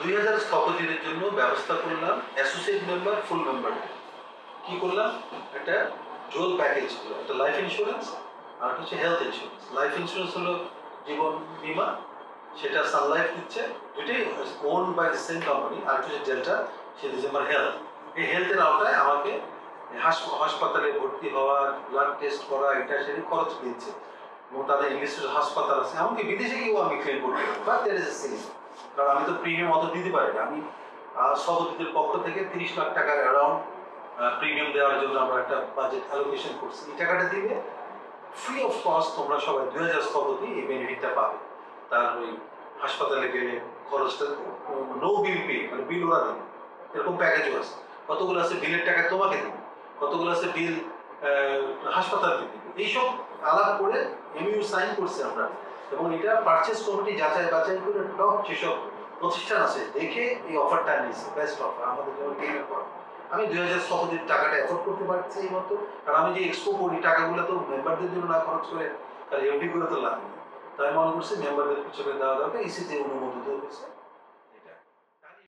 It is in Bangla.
2000 স্থপতিদের জন্য ব্যবস্থা করলাম অ্যাসোসিয়েট মেম্বার, ফুল মেম্বার। কি করলাম? একটা ডুয়াল প্যাকেজ হলো, একটা লাইফ ইন্স্যুরেন্স আর একটা হচ্ছে হেলথ ইন্স্যুরেন্স। লাইফ ইন্স্যুরেন্স হলো জীবন বীমা, সেটা সান লাইফ দিচ্ছে, দুটোই owned by the same company. আর হচ্ছে ডেল্টা, সে দিচ্ছে আমার হেলথ। এই হেলথের আওতায় আমাকে হাসপাতালে ভর্তি হওয়া, ব্লাড টেস্ট করা, এটা সেটা খরচ দিচ্ছে। এবং তাদের ইংলিশের হাসপাতাল আছে, এমনকি বিদেশে গিয়েও আমি ক্লেম করতে পারি। But there is a series, কারণ আমি তো প্রিমিয়াম অত দিতে পারি না। আমি সভাপতিদের পক্ষ থেকে 30 লাখ টাকার অ্যারাউন্ড প্রিমিয়াম দেওয়ার জন্য আমরা একটা বাজেট অ্যালোকেশন করছি। এই টাকাটা দিলে ফ্রি অফ কস্ট তোমরা সবাই 2000 স্থপতি এই বেনিফিটটা পাবে। তার ওই হাসপাতালে গেলে খরচটা নো বিল পে, মানে বিল ওরা দেবে, এরকম প্যাকেজও আছে। কতগুলো আছে বিলের টাকা তোমাকে দেবে, কতগুলো আছে বিল হাসপাতালকে দেবে। এইসব আলাপ করে এমইউ সাইন করছি আমরা, এবং এটা পারচেস কমিটি যাচাই বাছাই করে টপ যেসব প্রতিষ্ঠান আছে দেখে এই অফারটা নিয়েছে, বেস্ট অফার আমাদের জন্য পেমেন্ট করা। আমি 2000 স্থপতির টাকাটা এফোর্ড করতে পারছি এই মতো, কারণ আমি যে এক্সপো করি টাকাগুলো তো মেম্বারদের জন্য না খরচ করে তার এফডি করে তো লাভ নেই। তাই মনে করছি মেম্বারদের পিছনে দেওয়া দরকার, ইসিতে অনুমোদিত হয়েছে।